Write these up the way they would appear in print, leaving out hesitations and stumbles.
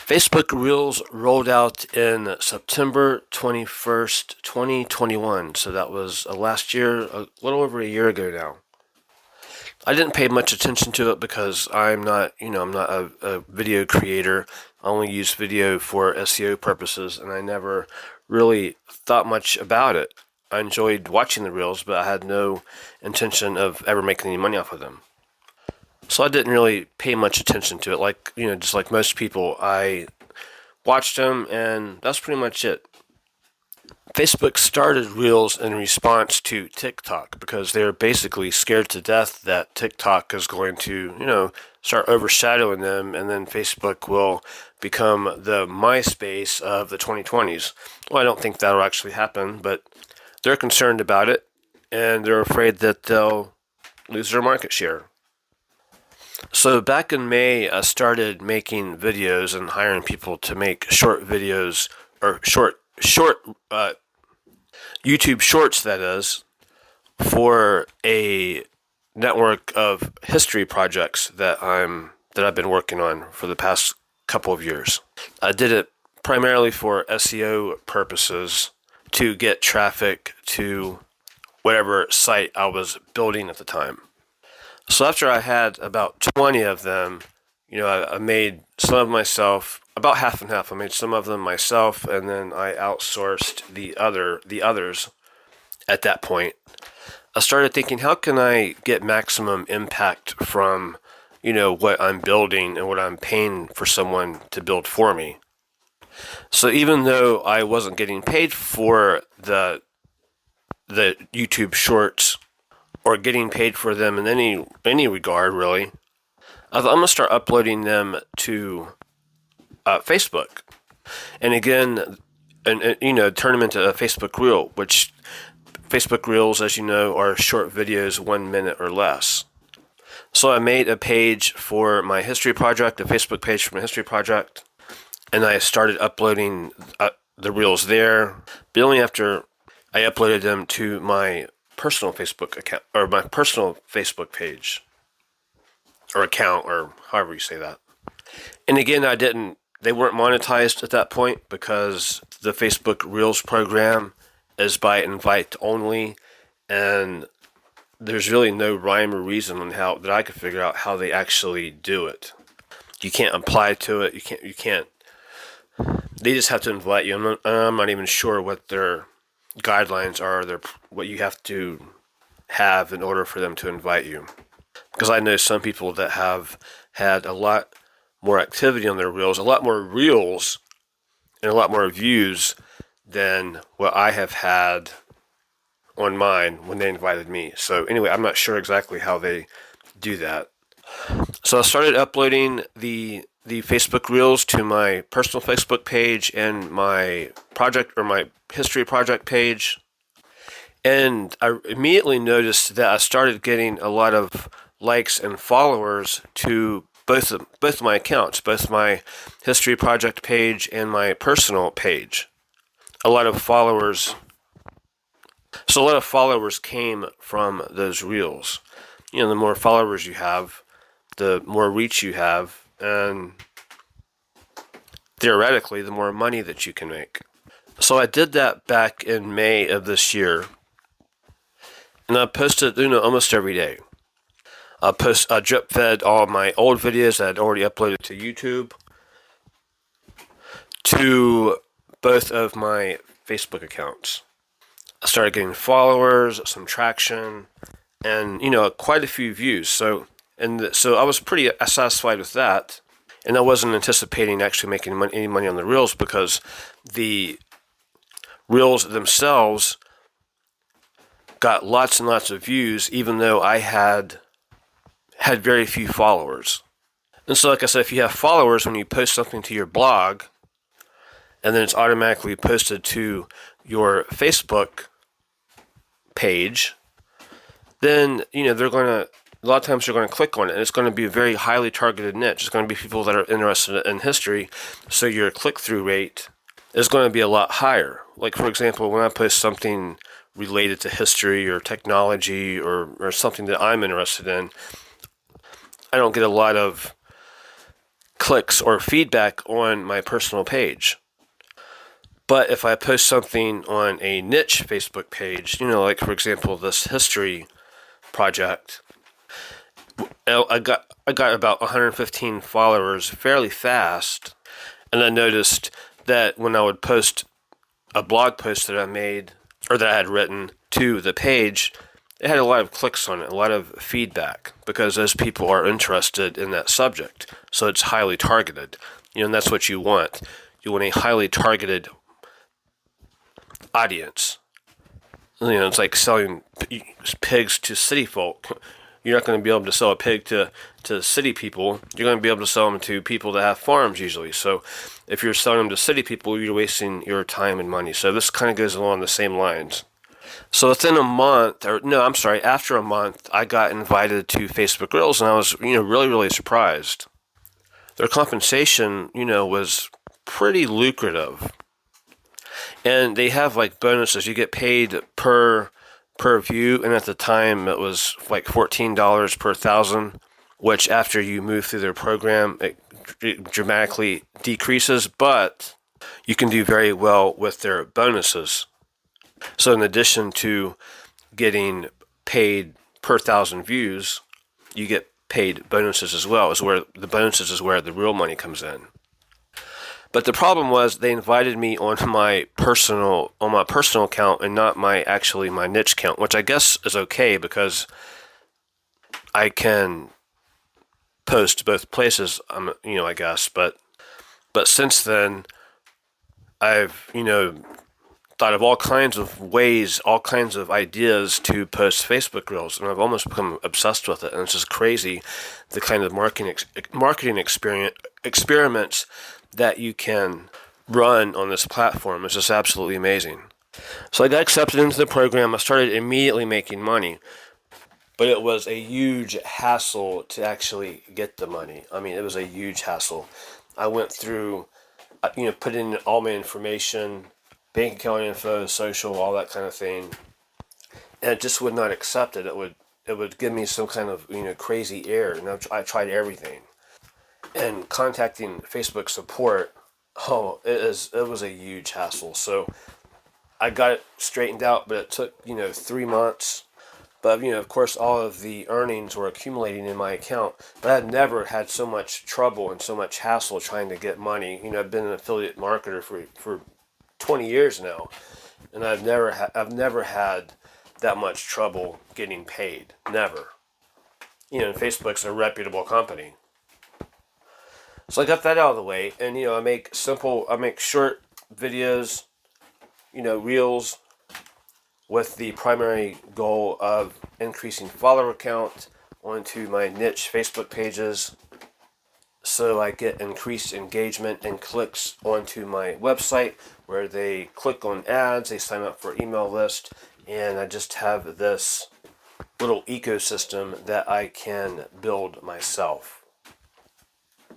Facebook Reels rolled out in September 21st, 2021. So that was last year, a little over a year ago now. I didn't pay much attention to it because I'm not a video creator. I only use video for SEO purposes, and I never really thought much about it. I enjoyed watching the reels, but I had no intention of ever making any money off of them. So I didn't really pay much attention to it. Just like most people, I watched them, and that's pretty much it. Facebook started Reels in response to TikTok because they're basically scared to death that TikTok is going to, start overshadowing them, and then Facebook will become the MySpace of the 2020s. Well, I don't think that'll actually happen, but they're concerned about it, and they're afraid that they'll lose their market share. So back in May, I started making videos and hiring people to make short videos, or short YouTube Shorts, that is, for a network of history projects that I've been working on for the past couple of years. I did it primarily for SEO purposes to get traffic to whatever site I was building at the time. So after I had about 20 of them, I made some of myself, about half and half. I made some of them myself, and then I outsourced the others. At that point, I started thinking, how can I get maximum impact from, what I'm building and what I'm paying for someone to build for me? So even though I wasn't getting paid for the YouTube Shorts or getting paid for them in any regard, really, I thought I'm gonna start uploading them to Facebook, and again, turn them into a Facebook Reel, which Facebook Reels, as you know, are short videos, 1 minute or less. So I made a page for my history project, a Facebook page for my history project, and I started uploading the reels there. But only after I uploaded them to my personal Facebook account, or my personal Facebook page, or account, or however you say that. And again, they weren't monetized at that point because the Facebook Reels program is by invite only, and there's really no rhyme or reason on how that I could figure out how they actually do it. You can't apply to it. You can't. They just have to invite you. I'm not even sure what their guidelines are. What you have to have in order for them to invite you. Because I know some people that have had a lot more activity on their reels, a lot more reels, and a lot more views than what I have had on mine when they invited me. So anyway, I'm not sure exactly how they do that. So I started uploading the Facebook Reels to my personal Facebook page and my project, or my history project page. And I immediately noticed that I started getting a lot of likes and followers to both my accounts, both my history project page and my personal page. A lot of followers came from those reels. The more followers you have, the more reach you have, and theoretically, the more money that you can make. So I did that back in May of this year, and I posted, almost every day. I drip fed all of my old videos that I'd already uploaded to YouTube to both of my Facebook accounts. I started getting followers, some traction, and quite a few views. So I was pretty satisfied with that, and I wasn't anticipating actually making any money on the reels because the reels themselves got lots and lots of views, even though I had very few followers. And so, like I said, if you have followers, when you post something to your blog, and then it's automatically posted to your Facebook page, then a lot of times they're going to click on it, and it's going to be a very highly targeted niche. It's going to be people that are interested in history, so your click-through rate is going to be a lot higher. Like, for example, when I post something related to history or technology or something that I'm interested in, I don't get a lot of clicks or feedback on my personal page. But if I post something on a niche Facebook page, like for example this history project, I got about 115 followers fairly fast, and I noticed that when I would post a blog post that I made or that I had written to the page, it had a lot of clicks on it, a lot of feedback, because those people are interested in that subject. So it's highly targeted, and that's what you want. You want a highly targeted audience. It's like selling pigs to city folk. You're not going to be able to sell a pig to city people. You're going to be able to sell them to people that have farms usually. So if you're selling them to city people, you're wasting your time and money. So this kind of goes along the same lines. So within a month, after a month, I got invited to Facebook Reels, and I was, really, really surprised. Their compensation, was pretty lucrative. And they have like bonuses. You get paid per view, and at the time it was like $14 per thousand, which after you move through their program, it dramatically decreases, but you can do very well with their bonuses. So in addition to getting paid per thousand views, you get paid bonuses as well. The bonuses is where the real money comes in. But the problem was they invited me on my personal account and not my niche account, which I guess is okay because I can post both places. I guess, but since then I've thought of all kinds of ways, all kinds of ideas to post Facebook Reels, and I've almost become obsessed with it. And it's just crazy the kind of marketing experiments that you can run on this platform. It's just absolutely amazing. So I got accepted into the program. I started immediately making money, but it was a huge hassle to actually get the money. I mean, it was a huge hassle. I went through, put in all my information, bank account info, social, all that kind of thing, and it just would not accept it. It would give me some kind of crazy error, and I tried everything. And contacting Facebook support, it was a huge hassle. So I got it straightened out, but it took 3 months. But of course, all of the earnings were accumulating in my account. But I've never had so much trouble and so much hassle trying to get money. I've been an affiliate marketer for 20 years now, and I've never had that much trouble getting paid. Never. Facebook's a reputable company. So I got that out of the way, and I make short videos, reels, with the primary goal of increasing follower count onto my niche Facebook pages, so I get increased engagement and clicks onto my website, where they click on ads, they sign up for email list, and I just have this little ecosystem that I can build myself,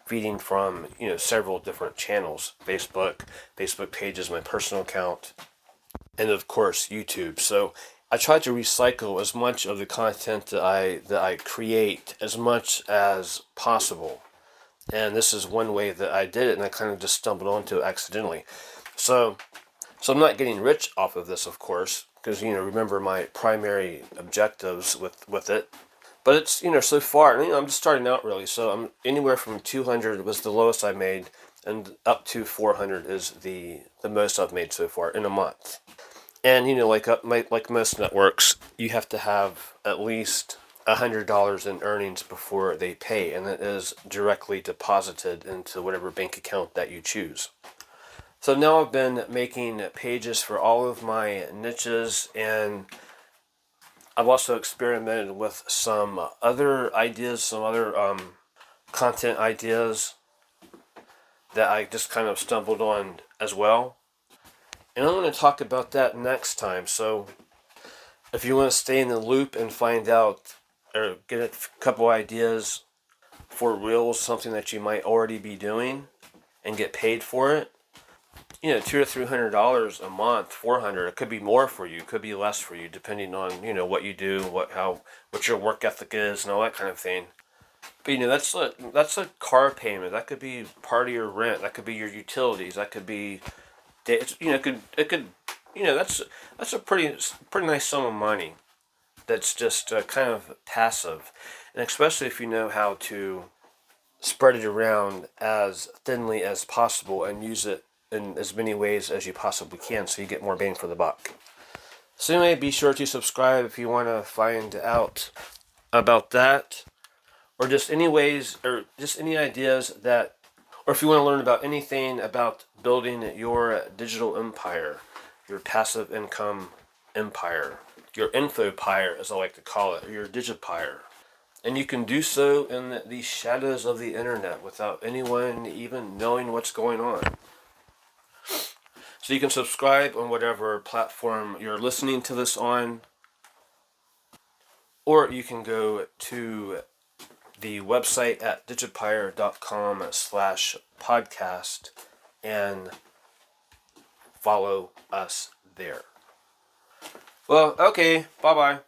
feeding from several different channels: Facebook pages, my personal account, and of course YouTube. So I try to recycle as much of the content that I create as much as possible, and this is one way that I did it, and I kind of just stumbled onto it accidentally. So I'm not getting rich off of this, of course, because remember my primary objectives with it. But it's, so far, I'm just starting out really. So I'm anywhere from 200 was the lowest I made, and up to 400 is the most I've made so far in a month. And, like most networks, you have to have at least $100 in earnings before they pay, and it is directly deposited into whatever bank account that you choose. So now I've been making pages for all of my niches, and I've also experimented with some other ideas, some other content ideas that I just kind of stumbled on as well. And I'm going to talk about that next time. So if you want to stay in the loop and find out or get a couple ideas for Reels, something that you might already be doing and get paid for it, $200 to $300 a month, $400. It could be more for you, it could be less for you, depending on what you do, what your work ethic is, and all that kind of thing. But that's a car payment. That could be part of your rent. That could be your utilities. That could be, that's a pretty nice sum of money. That's just kind of passive, and especially if you know how to spread it around as thinly as possible and use it in as many ways as you possibly can, so you get more bang for the buck. So anyway, be sure to subscribe if you want to find out about that, or just any ways, or just any ideas that, or if you want to learn about anything about building your digital empire, your passive income empire, your infopire, as I like to call it, your digipire. And you can do so in the shadows of the internet without anyone even knowing what's going on. So you can subscribe on whatever platform you're listening to this on, or you can go to the website at digipire.com/podcast and follow us there. Well, okay, bye-bye.